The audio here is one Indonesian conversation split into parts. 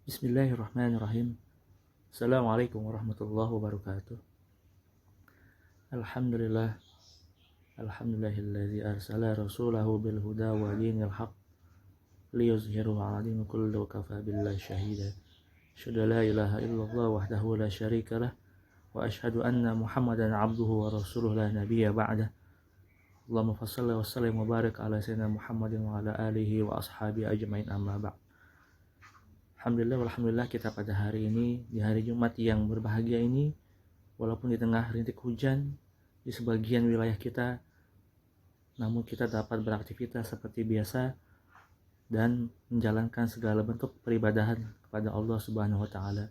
Bismillahirrahmanirrahim. Assalamualaikum warahmatullahi wabarakatuh. Alhamdulillah. Alhamdulillahilladzi arsala rasulahu bil huda wa dinil haq liyuzhirahu 'ala dini kulli wa kafa billahi shahida. Asyhadu la ilaha illallah wahdahu la syarika lah wa asyhadu anna Muhammadan 'abduhu wa rasuluhu la nabiyya ba'dah. Allahumma shalli wa sallim wa barik ala sayyidina Muhammadin wa ala alihi wa ashabihi ajmain amma ba'd. Alhamdulillah kita pada hari ini, di hari Jumat yang berbahagia ini, walaupun di tengah rintik hujan di sebagian wilayah kita, namun kita dapat beraktivitas seperti biasa dan menjalankan segala bentuk peribadahan kepada Allah Subhanahu wa Ta'ala.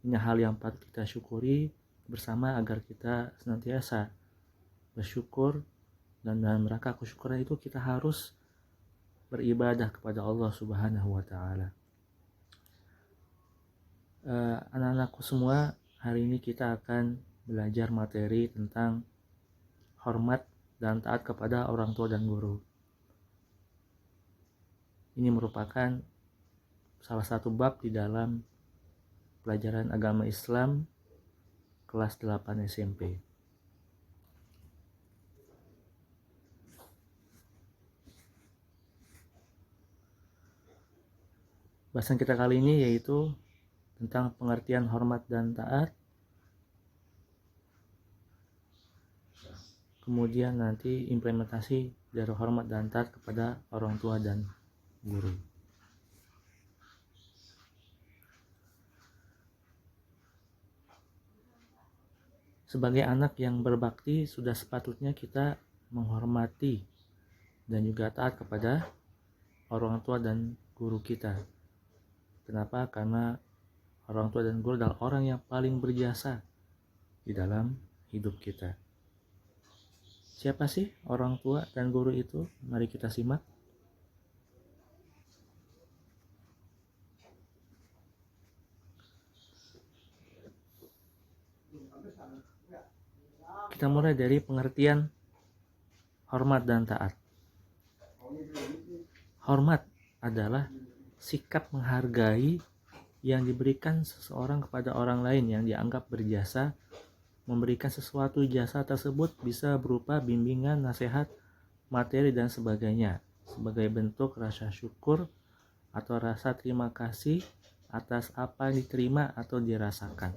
Ini hal yang patut kita syukuri bersama agar kita senantiasa bersyukur, dan dalam rangka kesyukuran itu kita harus beribadah kepada Allah Subhanahu wa Ta'ala. Anak-anakku semua, hari ini kita akan belajar materi tentang hormat dan taat kepada orang tua dan guru. Ini merupakan salah satu bab di dalam pelajaran agama Islam kelas 8 SMP. Bahasan kita kali ini yaitu tentang pengertian hormat dan taat, kemudian nanti implementasi dari hormat dan taat kepada orang tua dan guru. Sebagai anak yang berbakti, sudah sepatutnya kita menghormati dan juga taat kepada orang tua dan guru kita. Kenapa? Karena orang tua dan guru adalah orang yang paling berjasa di dalam hidup kita. Siapa sih orang tua dan guru itu? Mari kita simak. Kita mulai dari pengertian hormat dan taat. Hormat adalah sikap menghargai yang diberikan seseorang kepada orang lain yang dianggap berjasa. Memberikan sesuatu jasa tersebut bisa berupa bimbingan, nasihat, materi, dan sebagainya, sebagai bentuk rasa syukur atau rasa terima kasih atas apa yang diterima atau dirasakan.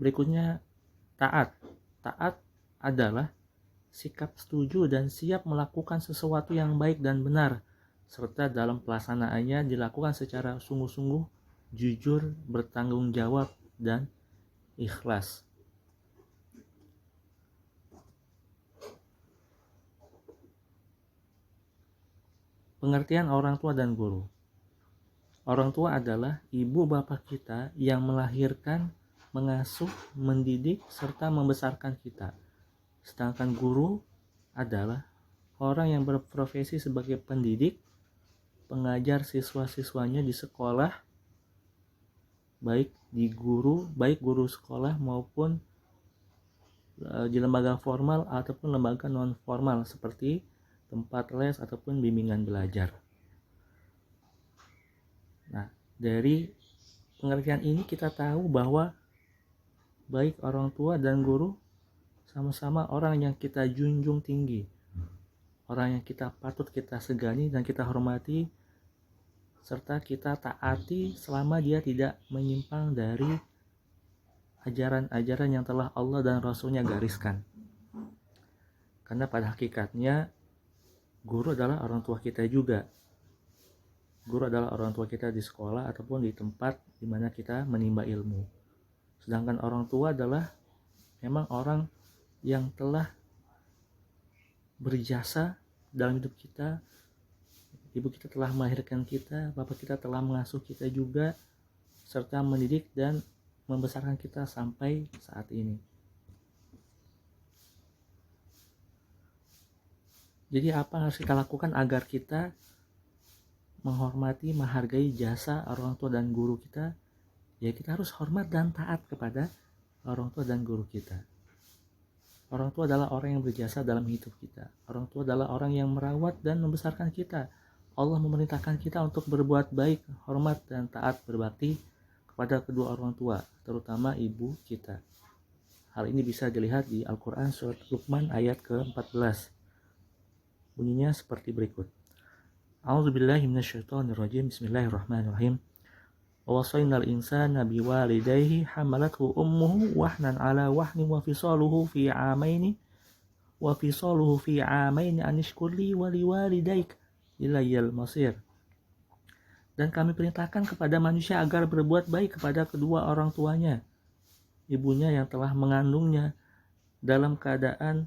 Berikutnya, taat. Taat adalah sikap setuju dan siap melakukan sesuatu yang baik dan benar, serta dalam pelaksanaannya dilakukan secara sungguh-sungguh, jujur, bertanggung jawab, dan ikhlas. Pengertian orang tua dan guru. Orang tua adalah ibu bapak kita yang melahirkan, mengasuh, mendidik, serta membesarkan kita. Sedangkan guru adalah orang yang berprofesi sebagai pendidik, pengajar siswa-siswanya di sekolah, baik guru sekolah maupun di lembaga formal ataupun lembaga non formal seperti tempat les ataupun bimbingan belajar. Nah, dari pengertian ini kita tahu bahwa baik orang tua dan guru sama-sama orang yang kita junjung tinggi, orang yang kita patut kita segani dan kita hormati, serta kita taati selama dia tidak menyimpang dari ajaran-ajaran yang telah Allah dan Rasulnya gariskan. Karena pada hakikatnya guru adalah orang tua kita juga. Guru adalah orang tua kita di sekolah ataupun di tempat di mana kita menimba ilmu. Sedangkan orang tua adalah memang orang yang telah berjasa dalam hidup kita. Ibu kita telah melahirkan kita, bapak kita telah mengasuh kita juga, serta mendidik dan membesarkan kita sampai saat ini. Jadi apa yang harus kita lakukan agar kita menghormati, menghargai jasa orang tua dan guru kita? Ya, kita harus hormat dan taat kepada orang tua dan guru kita. Orang tua adalah orang yang berjasa dalam hidup kita. Orang tua adalah orang yang merawat dan membesarkan kita. Allah memerintahkan kita untuk berbuat baik, hormat, dan taat berbakti kepada kedua orang tua, terutama ibu kita. Hal ini bisa dilihat di Al-Quran surat Luqman ayat ke-14. Bunyinya seperti berikut. A'udzubillahi minasyaitonirrajim. Bismillahirrahmanirrahim. Wa wasainal insana biwalidayhi hamalathu ummuhu wahnan ala wahnin wa fisaluhu fi amaini an ishkurli wa liwalidayk ilayyal masir. Dan kami perintahkan kepada manusia agar berbuat baik kepada kedua orang tuanya, ibunya yang telah mengandungnya dalam keadaan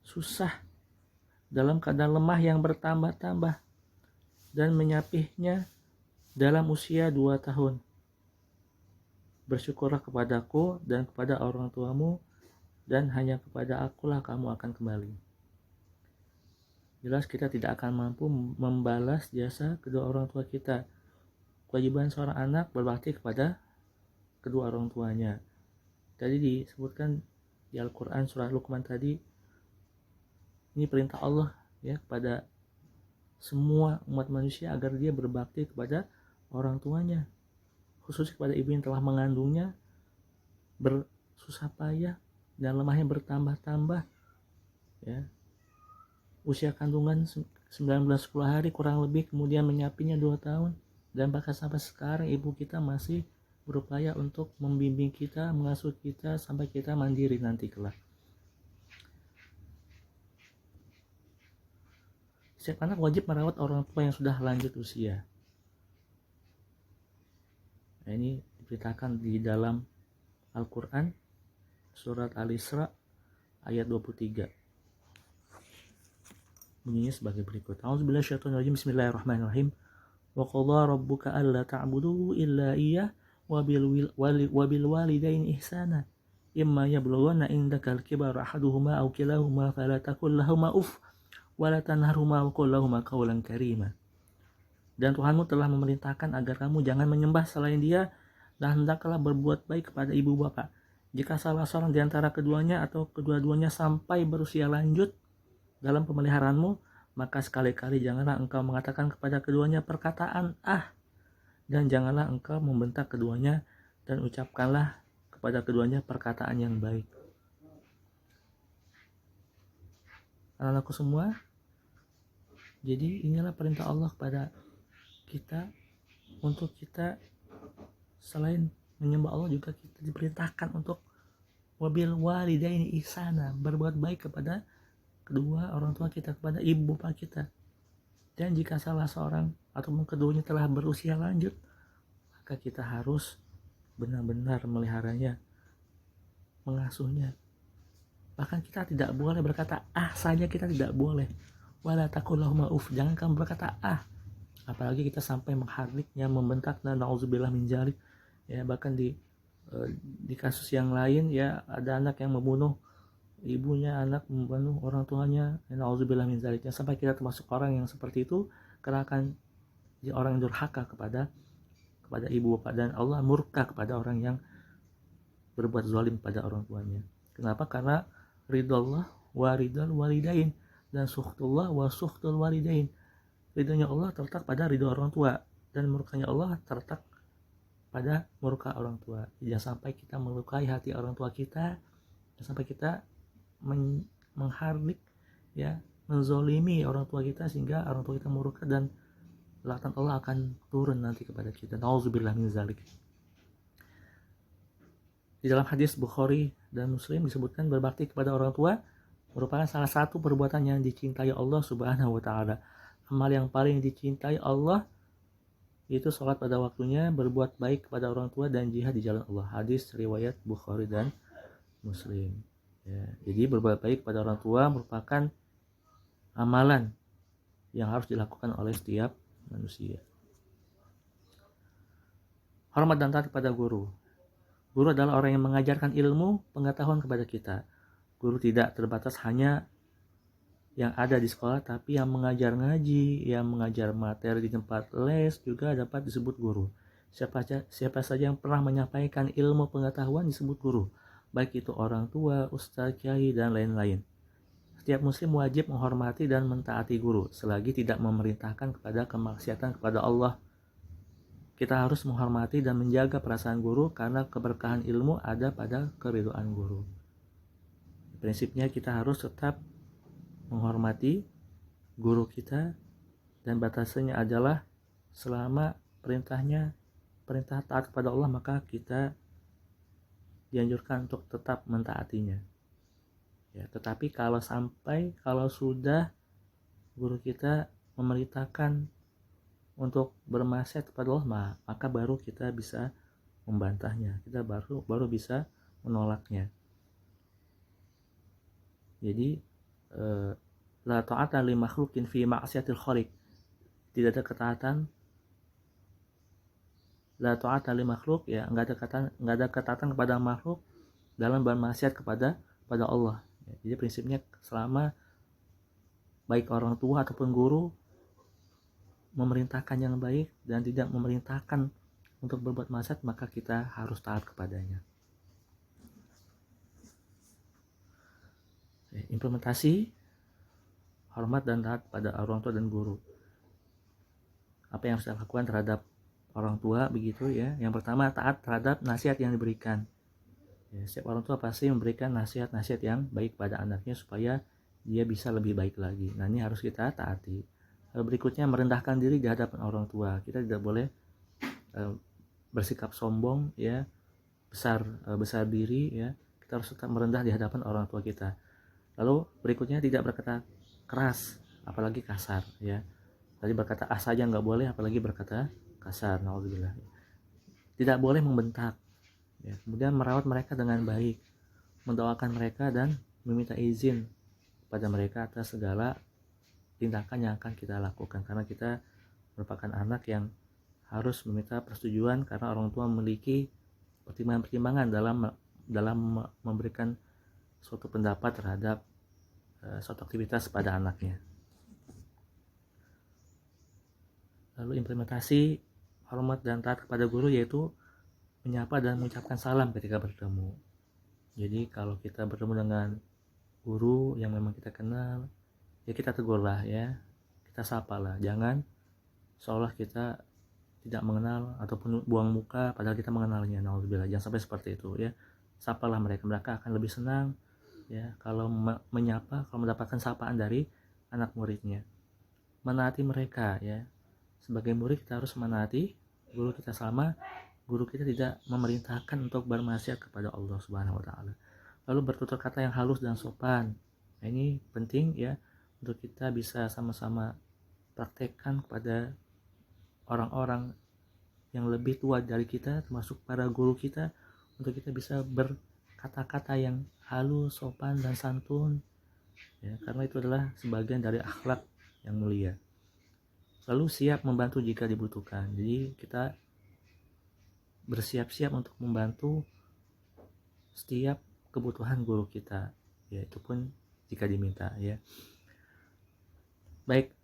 susah, dalam keadaan lemah yang bertambah-tambah, dan menyapihnya dalam usia 2 tahun. Bersyukurlah kepadaku dan kepada orang tuamu, dan hanya kepada akulah kamu akan kembali. Jelas kita tidak akan mampu membalas jasa kedua orang tua kita. Kewajiban seorang anak berbakti kepada kedua orang tuanya. Tadi disebutkan di Al-Quran surah Luqman tadi, ini perintah Allah ya kepada semua umat manusia agar dia berbakti kepada orang tuanya, khusus kepada ibu yang telah mengandungnya, bersusah payah dan lemahnya bertambah-tambah ya. Usia kandungan 19-10 hari kurang lebih, kemudian menyapinya 2 tahun, dan bahkan sampai sekarang ibu kita masih berupaya untuk membimbing kita, mengasuh kita sampai kita mandiri nanti kelak. Setiap anak wajib merawat orang tua yang sudah lanjut usia. Nah, ini diberitakan di dalam Al-Quran surat Al-Isra ayat 23. Bunyinya sebagai berikut. A'udzubillahi Bismillahirrahmanirrahim. Wa qadha rabbuka alla ta'budu illa iyyah wa bil walidaini ihsana. Imma yablughanna indaka al-kibara ahaduhuma aw kilahuma fala taqul lahumā uff wa la tanharhumā wa qul lahumā qawlan karīmā. Dan Tuhanmu telah memerintahkan agar kamu jangan menyembah selain Dia, dan hendaklah berbuat baik kepada ibu bapa. Jika salah seorang di antara keduanya atau kedua-duanya sampai berusia lanjut dalam pemeliharaanmu, maka sekali-kali janganlah engkau mengatakan kepada keduanya perkataan dan janganlah engkau membentak keduanya, dan ucapkanlah kepada keduanya perkataan yang baik. Anak-anakku semua, jadi inilah perintah Allah kepada kita, untuk kita selain menyembah Allah juga kita diperintahkan untuk wabil walidaini ihsana, berbuat baik kepada kedua orang tua kita, kepada ibu bapak kita. Dan jika salah seorang ataupun keduanya telah berusia lanjut, maka kita harus benar-benar meliharanya, mengasuhnya. Bahkan kita tidak boleh berkata saja, kita tidak boleh. Wala taqul lahumā uff, jangan kamu berkata apalagi kita sampai mengharliknya, membentak, dan na'udzubillah min dzalik ya. Bahkan di kasus yang lain ya, ada anak yang membunuh ibunya, anak membunuh orang tuanya, na'udzubillah min dzalik. Sampai kita termasuk orang yang seperti itu, karena akan orang yang durhaka kepada ibu bapak, dan Allah murka kepada orang yang berbuat zalim pada orang tuanya. Kenapa? Karena ridallah wa ridal walidain, dan sukhtullah wa sukhtul walidain. Ridhonya Allah terletak pada ridho orang tua, dan murkanya Allah terletak pada murka orang tua. Jangan sampai kita melukai hati orang tua kita, jangan sampai kita menghardik ya, menzolimi orang tua kita sehingga orang tua kita murka, dan laknat Allah akan turun nanti kepada kita. Nauzubillah min dzalik. Di dalam hadis Bukhari dan Muslim disebutkan berbakti kepada orang tua merupakan salah satu perbuatan yang dicintai Allah Subhanahu wa taala. Amal yang paling dicintai Allah itu sholat pada waktunya, berbuat baik kepada orang tua, dan jihad di jalan Allah. Hadis riwayat Bukhari dan Muslim ya. Jadi berbuat baik kepada orang tua merupakan amalan yang harus dilakukan oleh setiap manusia. Hormat dan taat kepada guru. Guru adalah orang yang mengajarkan ilmu, pengetahuan kepada kita. Guru tidak terbatas hanya yang ada di sekolah, tapi yang mengajar ngaji, yang mengajar materi di tempat les juga dapat disebut guru. Siapa saja yang pernah menyampaikan ilmu pengetahuan disebut guru. baik itu orang tua, ustadz, kiai, dan lain-lain. Setiap muslim wajib menghormati dan mentaati guru selagi tidak memerintahkan kepada kemaksiatan kepada Allah. Kita harus menghormati dan menjaga perasaan guru karena keberkahan ilmu ada pada keridhaan guru. Prinsipnya kita harus tetap menghormati guru kita, dan batasannya adalah selama perintah taat kepada Allah, maka kita dianjurkan untuk tetap mentaatinya. Ya, tetapi kalau sudah guru kita memerintahkan untuk bermaksiat kepada Allah, maka baru kita bisa membantahnya, kita baru bisa menolaknya. Jadi la ta'ata li makhluqin fi ma'siyatil khaliq. Tidak ada ketaatan, la ta'ata li makhluk, ya, enggak ada ketaatan kepada makhluk dalam bermaksiat kepada Allah. Jadi prinsipnya selama baik orang tua ataupun guru memerintahkan yang baik dan tidak memerintahkan untuk berbuat maksiat, maka kita harus taat kepadanya. Implementasi hormat dan taat pada orang tua dan guru. Apa yang harus kita lakukan terhadap orang tua begitu ya? Yang pertama, taat terhadap nasihat yang diberikan. Ya, setiap orang tua pasti memberikan nasihat-nasihat yang baik pada anaknya supaya dia bisa lebih baik lagi. Nah, ini harus kita taati. Berikutnya, merendahkan diri di hadapan orang tua. Kita tidak boleh bersikap sombong, ya, besar diri, ya. Kita harus tetap merendah di hadapan orang tua kita. Lalu berikutnya, tidak berkata keras, apalagi kasar, ya. Tadi berkata saja nggak boleh, apalagi berkata kasar. Naudzubillah. Tidak boleh membentak. Ya, kemudian merawat mereka dengan baik, mendoakan mereka dan meminta izin pada mereka atas segala tindakan yang akan kita lakukan, karena kita merupakan anak yang harus meminta persetujuan karena orang tua memiliki pertimbangan-pertimbangan dalam memberikan suatu pendapat terhadap suatu aktivitas pada anaknya. Lalu implementasi hormat dan taat kepada guru yaitu menyapa dan mengucapkan salam ketika bertemu. Jadi kalau kita bertemu dengan guru yang memang kita kenal, ya kita tegurlah, ya, kita sapalah. Jangan seolah kita tidak mengenal ataupun buang muka padahal kita mengenalnya. Naudzubillah, jangan sampai seperti itu, ya. Sapalah mereka akan lebih senang, ya, kalau menyapa, kalau mendapatkan sapaan dari anak muridnya. Menaati mereka, ya. Sebagai murid kita harus menaati guru kita sama guru kita tidak memerintahkan untuk bermaksiat kepada Allah Subhanahu wa taala. Lalu bertutur kata yang halus dan sopan. Nah, ini penting, ya, untuk kita bisa sama-sama praktekkan kepada orang-orang yang lebih tua dari kita, termasuk para guru kita, untuk kita bisa berkata-kata yang halus, sopan dan santun, ya, karena itu adalah sebagian dari akhlak yang mulia. Lalu siap membantu jika dibutuhkan. Jadi kita bersiap-siap untuk membantu setiap kebutuhan guru kita, ya, itu pun jika diminta, ya. Baik,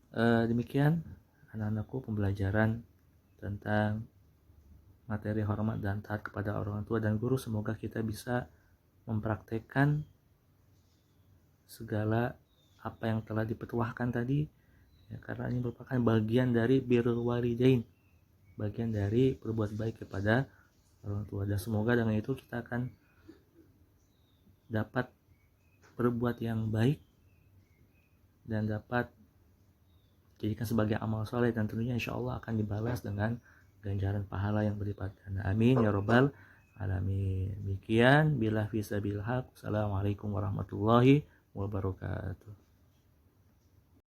demikian anak-anakku pembelajaran tentang materi hormat dan taat kepada orang tua dan guru. Semoga kita bisa mempraktekkan segala apa yang telah dipetuahkan tadi, ya, karena ini merupakan bagian dari birrul walidain, bagian dari berbuat baik kepada orang tua, dan semoga dengan itu kita akan dapat berbuat yang baik dan dapat dijadikan sebagai amal soleh, dan tentunya insya Allah akan dibalas dengan ganjaran pahala yang berlipat ganda. Amin ya robbal alamin. Demikian, bila fisabil haq. Assalamualaikum warahmatullahi wabarakatuh.